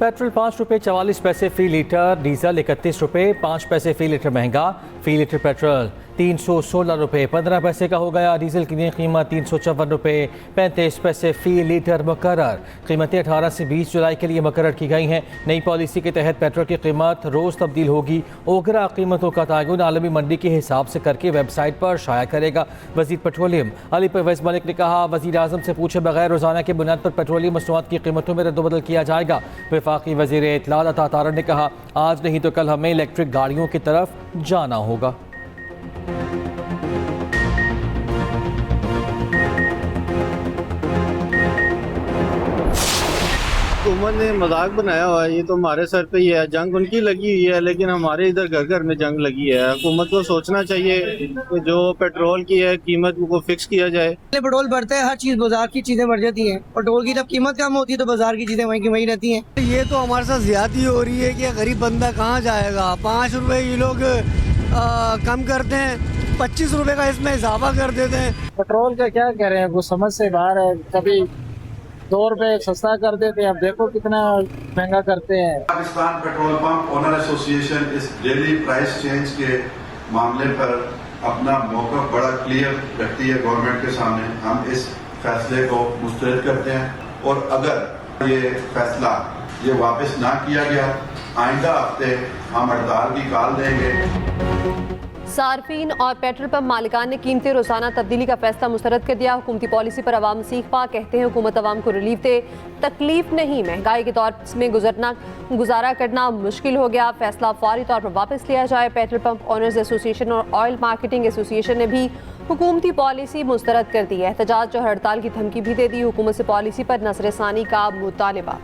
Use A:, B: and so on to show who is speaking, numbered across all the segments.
A: Petrol 5 रुपये 44 पैसे फी litre, diesel 31 रुपये 5 पैसे फी लीटर महंगा। फी लीटर पेट्रोल 316 रुपये 15 पैसे का हो गया। डीजल की नई कीमत 354 रुपये 35 पैसे फी लीटर मुकर्रर। कीमतें 18 से 20 जुलाई के लिए मुकर्रर की गई हैं। नई पॉलिसी के तहत पेट्रोल की कीमत रोज़ तब्दील होगी। ओगरा कीमतों का तयन आलमी मंडी के हिसाब से करके वेबसाइट पर शाया करेगा। वज़ीर पेट्रोलियम अली परवेज़ मलिक ने कहा, वज़ीर आज़म से पूछे बगैर रोज़ाना के बुनियाद पर पेट्रोलियम मसनूआत की कीमतों में रद्दबदल किया जाएगा। वफाकी वज़ीर इत्तलात अता तारड़ ने कहा, आज नहीं तो कल हमें इलेक्ट्रिक गाड़ियों की तरफ जाना होगा।
B: हुकूमत ने मजाक बनाया हुआ है, ये तो हमारे सर पे ही है। जंग उनकी लगी हुई है, लेकिन हमारे इधर घर घर में जंग लगी है। हुकूमत को सोचना चाहिए कि जो पेट्रोल की है कीमत को फिक्स किया जाए।
C: पेट्रोल बढ़ता है, हर चीज बाजार की चीजें बढ़ जाती हैं। पेट्रोल की जब कीमत कम होती है तो बाजार की चीजें वहीं की वहीं रहती हैं।
D: ये तो हमारे साथ ज्यादती हो रही है कि गरीब बंदा कहाँ जाएगा। 5 रुपए ये लोग कम करते हैं, 25 रुपए का इसमें इजाफा कर देते हैं।
E: पेट्रोल का क्या कह रहे हैं, वो समझ से बाहर है। कभी 2 रुपए सस्ता कर देते हैं, अब देखो कितना महंगा करते हैं।
F: Pakistan petrol pump owner association इस डेली प्राइस चेंज के मामले पर अपना मौक़िफ़ बड़ा क्लियर रखती है गवर्नमेंट के सामने। हम इस फैसले को मुस्तरद करते हैं और अगर ये फैसला ये वापस ना किया गया, आइंदा हफ्ते हम हड़ताल की कॉल देंगे।
G: सार्फिन और पेट्रोल पंप मालिकान ने कीमती रोजाना तब्दीली का फैसला मुस्तरद कर दिया। हुकूमती पॉलिसी पर अवाम सीख पा, कहते हैं हुकूमत अवाम को रिलीफ दे। तकलीफ नहीं, महंगाई के दौर में गुजारा करना मुश्किल हो गया। फैसला फौरी तौर पर वापस लिया जाए। पेट्रोल पंप ओनर्स एसोसिएशन और ऑयल मार्केटिंग एसोसिएशन ने भी हुकूमती पॉलिसी मुस्तरद कर दी है। एहतजाज और हड़ताल की धमकी भी दे दी। हुकूमत से पॉलिसी पर नज़रसानी का मुतालबा।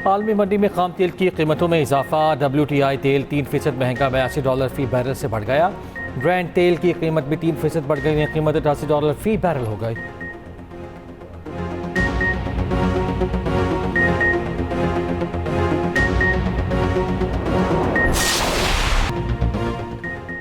A: आलमी मंडी में खाम तेल की कीमतों में इजाफा। WTI तेल 3% महंगा $82 फी बैरल से बढ़ गया। ब्रांड तेल की कीमत भी 3% बढ़ गई है। कीमत $88 फी बैरल हो गई।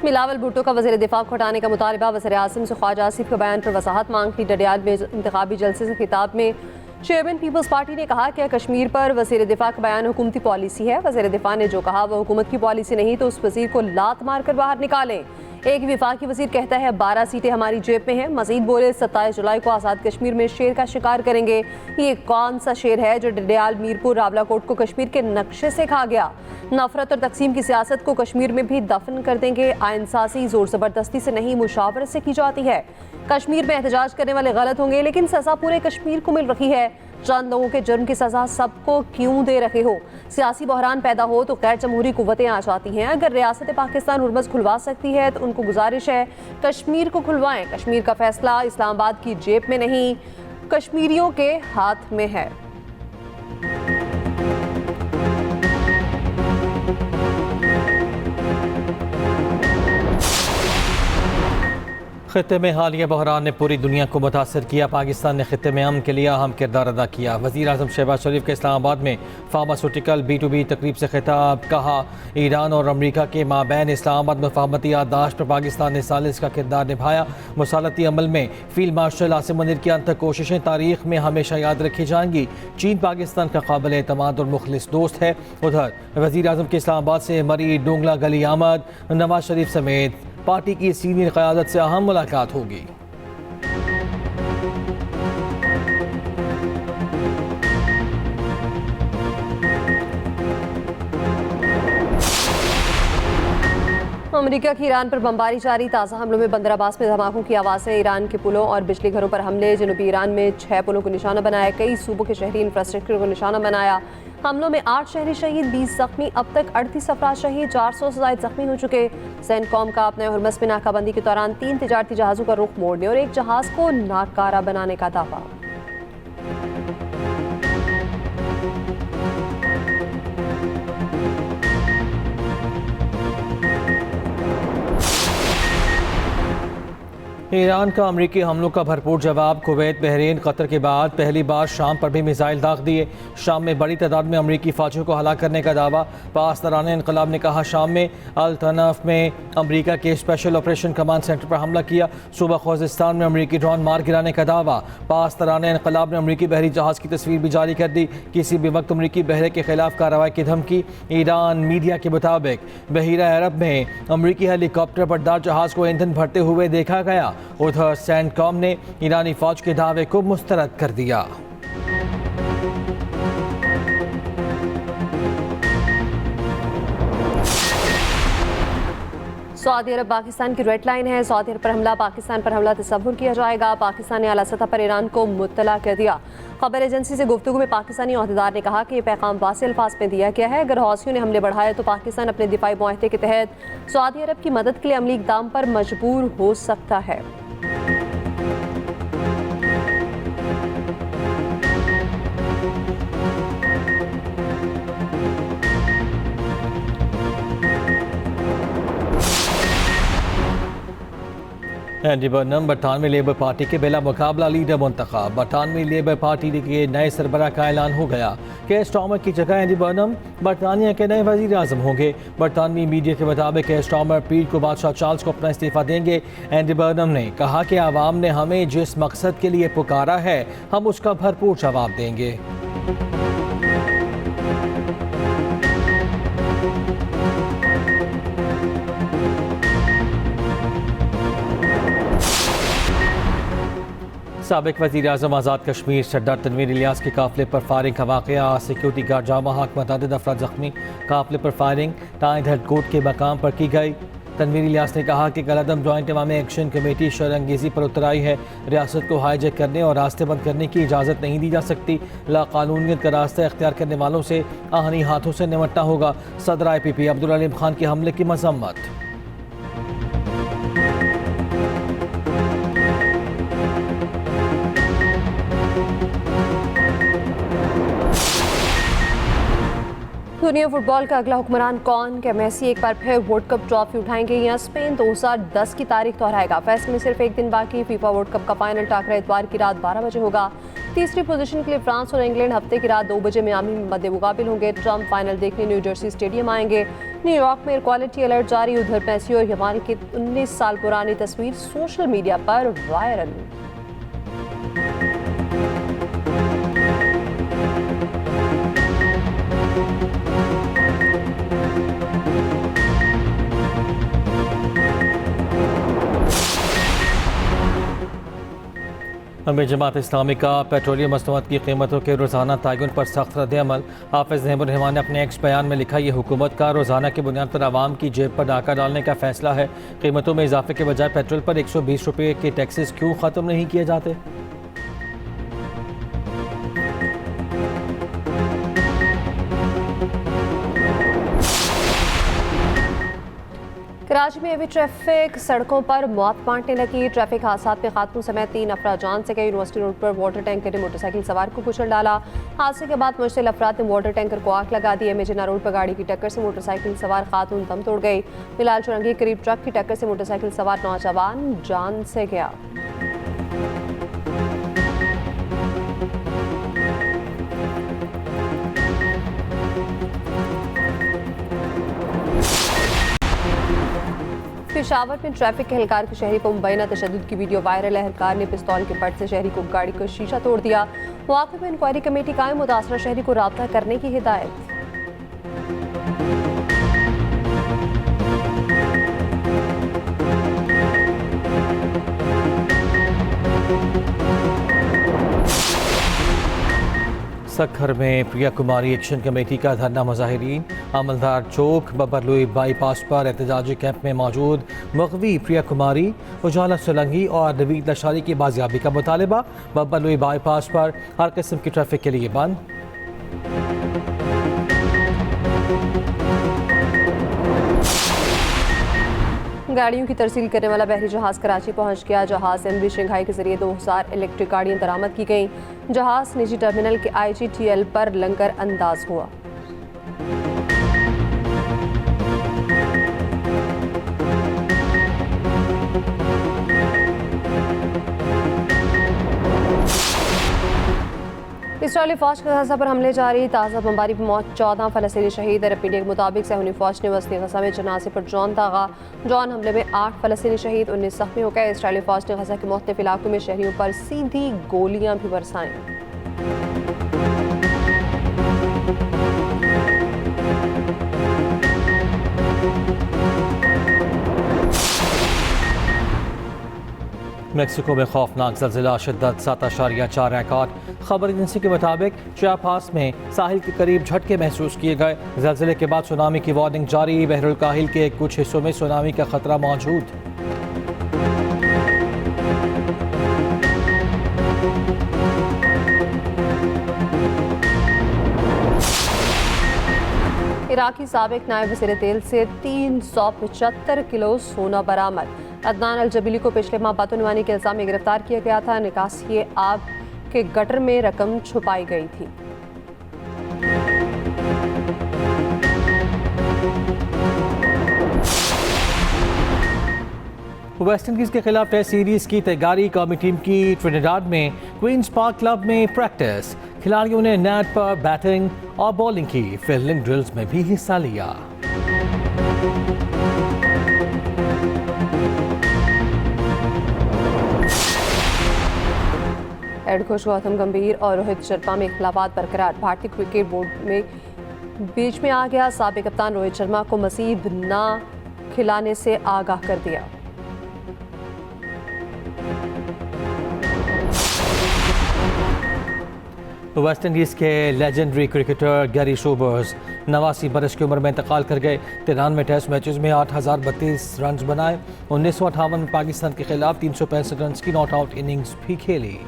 G: बिलावल भुट्टो का वज़ीर दिफा को हटाने का मुतालबा। वज़ीर आज़म से ख्वाजा आसिफ के बयान पर वजाहत मांग की। डडियाल में इंतखाबी जलसे से खिताब में चेयरमैन पीपल्स पार्टी ने कहा कि कश्मीर पर वज़ीर दिफा का बयान हुकूमती पॉलिसी है। वज़ीर दिफा ने जो कहा वह हुकूमत की पॉलिसी नहीं तो उस वज़ीर को लात मार कर बाहर निकालें। एक विफाकी वज़ीर कहता है 12 सीटें हमारी जेब में हैं। मजीद बोले 27 जुलाई को आज़ाद कश्मीर में शेर का शिकार करेंगे। ये कौन सा शेर है जो डडियाल, मीरपुर, रावलाकोट को कश्मीर के नक्शे से खा गया। नफरत और तकसीम की सियासत को कश्मीर में भी दफन कर देंगे। आइन साज़ी जोर ज़बरदस्ती से नहीं, मुशावरत से की जाती है। कश्मीर में एहतजाज करने वाले गलत होंगे, लेकिन सज़ा पूरे कश्मीर को मिल रही है। चंद लोगों के जुर्म की सज़ा सबको क्यों दे रहे हो। सियासी बहरान पैदा हो तो गैर जमहूरी कुव्वतें आ जाती हैं। अगर रियासत पाकिस्तान हुर्मस खुलवा सकती है तो उनको गुजारिश है कश्मीर को खुलवाएं। कश्मीर का फैसला इस्लामाबाद की जेब में नहीं, कश्मीरियों के हाथ में है।
A: खित्ते में हालिया बहरान ने पूरी दुनिया को मुतासर किया। पाकिस्तान ने खित्ते में अमन के लिए अहम किरदार अदा किया। वज़ीर आज़म शहबाज शरीफ के इस्लामाबाद में फार्मास्यूटिकल B2B तकरीब से खिताब। कहा, ईरान और अमरीका के माबैन इस्लामाबाद मफाहमती याददाश्त पर पाकिस्तान ने सालिस का किरदार निभाया। मुसालती अमल में फील्ड मार्शल आसिम मुनीर की अंतक कोशिशें तारीख में हमेशा याद रखी जाएंगी। चीन पाकिस्तान का काबिल एतमाद और मुखलिस दोस्त है। उधर वज़ीर आज़म के इस्लामाबाद से मरी डोंगला गली आमद। नवाज शरीफ समेत पार्टी की सीनियर क़यादत से अहम मुलाकात होगी।
G: अमेरिका की ईरान पर बमबारी जारी। ताज़ा हमलों में बंदर अब्बास में धमाकों की आवाज़ है। ईरान के पुलों और बिजली घरों पर हमले। जनूबी ईरान में 6 पुलों को निशाना बनाया। कई सूबों के शहरी इंफ्रास्ट्रक्चर को निशाना बनाया। हमलों में 8 शहरी शहीद, 20 जख्मी। अब तक 38 अफराद शहीद, 400 से ज़ायद जख्मी हो चुके। सेंटकॉम का अपने हुर्मस में नाकाबंदी के दौरान 3 तिजारती जहाज़ों का रुख मोड़ने और एक जहाज़ को नाकारा बनाने का दावा।
A: ईरान का अमरीकी हमलों का भरपूर जवाब। कुवैत, बहरीन, कतर के बाद पहली बार शाम पर भी मिसाइल दाग दिए। शाम में बड़ी तादाद में अमरीकी फौजियों को हलाक करने का दावा। पासदारान इनकलाब ने कहा शाम में अल तनफ में अमरीका के स्पेशल ऑपरेशन कमांड सेंटर पर हमला किया। सूबा खुज़िस्तान में अमरीकी ड्रोन मार गिराने का दावा। पासदारान इनकलाब ने अमरीकी बहरी जहाज़ की तस्वीर भी जारी कर दी। किसी भी वक्त अमरीकी बहरे के खिलाफ कार्रवाई की धमकी। ईरान मीडिया के मुताबिक बहीरा अरब में अमरीकी हेलीकॉप्टर बरदार जहाज़ को ईंधन भरते हुए देखा गया। उधर सैंडकॉम ने ईरानी फौज के दावे को मुस्तरद कर दिया।
G: सऊदी अरब पाकिस्तान की रेड लाइन है। सऊदी अरब पर हमला, पाकिस्तान पर हमला तस्वुर किया जाएगा। पाकिस्तान ने आला सतह पर ईरान को मुत्तला कर दिया। खबर एजेंसी से गुफ्तगू में पाकिस्तानी ओहदेदार ने कहा कि यह पैगाम वाज़ेह अल्फाज में दिया गया है, अगर हौसियों ने हमले बढ़ाए तो पाकिस्तान अपने दिफाई मुआहदे के तहत सऊदी अरब की मदद के लिए अमली इक़दाम पर मजबूर हो सकता है।
A: एंडी बर्नम 92 लेबर पार्टी के बिला मुकाबला लीडर मुंतखब। 92 लेबर पार्टी के नए सरबराह का ऐलान हो गया। केयर स्टार्मर की जगह एंडी बर्नम बरतानिया के नए वजीर आजम होंगे। बरतानवी मीडिया के मुताबिक केयर स्टार्मर पीर को बादशाह चार्ल्स को अपना इस्तीफा देंगे। एंडी बर्नम ने कहा कि आवाम ने हमें जिस मकसद के लिए पुकारा है हम उसका भरपूर जवाब देंगे। साबिक वज़ीर आज़म आज़ाद कश्मीर सरदार तनवीर इलियास के काफिले पर फायरिंग का वाक़या। सिक्योरिटी गार्ड जामा हक मतअद्दिद अफराद ज़ख्मी। काफिले पर फायरिंग टाइड हेडकोर्ट के मकाम पर की गई। तनवीर इलियास ने कहा कि कलअदम जॉइंट इमामी एक्शन कमेटी शरअंगेज़ी पर उतर आई है। रियासत को हाईजैक करने और रास्ते बंद करने की इजाज़त नहीं दी जा सकती। लाकानूनियत का रास्ता इख्तियार करने वालों से आहनी हाथों से निमटना होगा। सदर IPP अब्दुल अलीम खान के हमले की मज़म्मत।
G: दुनिया फुटबॉल का अगला हुक्मरान कौन? क्या मेसी एक बार फिर वर्ल्ड कप ट्रॉफी उठाएंगे या स्पेन 2010 की तारीख दोहराएगा? फैसले में सिर्फ एक दिन बाकी। फीफा वर्ल्ड कप का फाइनल टाकरा इतवार की रात 12 बजे होगा। तीसरी पोजीशन के लिए फ्रांस और इंग्लैंड हफ्ते की रात 2 बजे मियामी में मद्दे मुकाबिल होंगे। ट्रम्प फाइनल देखने न्यू जर्सी स्टेडियम आएंगे। न्यूयॉर्क में एयर क्वालिटी अलर्ट जारी। उधर मेसी और यमानी की 19 साल पुरानी तस्वीर सोशल मीडिया पर वायरल।
A: अमीर जमात इस्लामी का पेट्रोलियम मसनूआत की कीमतों के रोज़ाना तयन पर सख्त रद्द-ए-अमल। हाफिज़ रहमान ने अपने एक्स बयान में लिखा, यह हुकूमत का रोज़ाना की बुनियाद पर आवाम की जेब पर डाका डालने का फैसला है। कीमतों में इजाफे के बजाय पेट्रोल पर 120 रुपये के टैक्सेस क्यों ख़त्म नहीं किए जाते?
G: कराची में अभी ट्रैफिक सड़कों पर मौत बांटने लगी। ट्रैफिक हादसा में खातून समेत 3 अफराद जान से गए। यूनिवर्सिटी रोड पर वाटर टैंकर ने मोटरसाइकिल सवार को कुचल डाला। हादसे के बाद मुश्तिल अफराद ने वाटर टैंकर को आग लगा दी। मेजना रोड पर गाड़ी की टक्कर से मोटरसाइकिल सवार खातून दम तोड़ गई। बिलाल चुरंगी के करीब ट्रक की टक्कर से मोटरसाइकिल सवार नौजवान जान से गया। पेशावर में ट्रैफिक के एहलकार के शहरी को मुबैना तशद्दुद की वीडियो वायरल। एहलकार ने पिस्तौल के फट से शहरी को गाड़ी का शीशा तोड़ दिया। मौके पर इंक्वायरी कमेटी कायम, मुतासरा शहरी को राब्ता करने की हिदायत।
A: सखर में प्रिया कुमारी एक्शन कमेटी का धरना। मुजाहिरीन अमलदार चौक बबरलुई बाईपास पर एहतजाजी कैंप में मौजूद मगवी प्रिया कुमारी, उजाला सोलंकी और नवीद लशारी की बाजियाबी का मुतालबा। बबरलुई बाईपास पर हर किस्म की ट्रैफिक के लिए बंद।
G: गाड़ियों की तरसील करने वाला बहरी जहाज कराची पहुंच गया। जहाज MV शंघाई के जरिए 2000 इलेक्ट्रिक गाड़ियां दरामद की गईं। जहाज निजी टर्मिनल के IGTL पर लंगर अंदाज हुआ। इसराइली फौज के गजा पर हमले जारी, ताज़ा बमबारी पर मौत 14 फ़लस्तीनी शहीद। अरब मीडिया के मुताबिक सहूनी फौज ने वस्ती गजा में जनाजे पर ड्रोन दागा। ड्रोन हमले में 8 फ़लस्तीनी शहीद, 19 जख्मी हो गए। इसराइली फौज ने गजा के मुख्तलिफ इलाकों में शहरियों पर सीधी गोलियां भी बरसाईं।
A: मेक्सिको में खौफनाक ज़लज़ला, शिद्दत 7.4 रिकॉर्ड। खबर एजेंसी के मुताबिक चियापास में साहिल के करीब झटके महसूस किए गए। ज़लज़ले के बाद सुनामी की वार्निंग जारी। बहरुल काहिल के कुछ हिस्सों में सुनामी का खतरा मौजूद।
G: इराकी साबिक नायब वज़ीर तेल से 375 किलो सोना बरामद। अदनान अल जबीली को पिछले माह बदउनवानी के इल्ज़ाम में गिरफ्तार किया गया था। निकासी आग के गटर में रकम छुपाई गई थी।
A: वेस्ट इंडीज़ के खिलाफ टेस्ट सीरीज की तैयारी, कौमी टीम की ट्रिनिडाड में क्वींस पार्क क्लब में प्रैक्टिस। खिलाड़ियों ने नेट पर बैटिंग और बॉलिंग की, फील्डिंग ड्रिल्स में भी हिस्सा लिया।
G: हेड कोच गौतम गंभीर और रोहित शर्मा में इख्तिलाफात बरकरार। भारतीय क्रिकेट बोर्ड में बीच में आ गया। साबिक कप्तान रोहित शर्मा को मजीद न खिलाने से आगाह कर दिया।
A: वेस्ट इंडीज़ के लेजेंडरी क्रिकेटर गैरी सोबर्स 89 बरस की उम्र में इंतकाल कर गए। 93 टेस्ट मैचेस में 8,032 रन बनाए। 1958 में पाकिस्तान के खिलाफ 365 रन की नॉट आउट इनिंग्स भी खेली।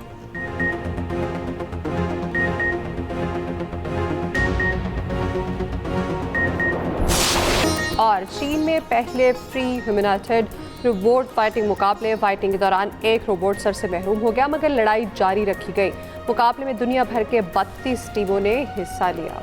G: और चीन में पहले फ्री ह्यूमैनिटेड रोबोट फाइटिंग मुकाबले। फाइटिंग के दौरान एक रोबोट सर से महरूम हो गया, मगर लड़ाई जारी रखी गई। मुकाबले में दुनिया भर के 32 टीमों ने हिस्सा लिया।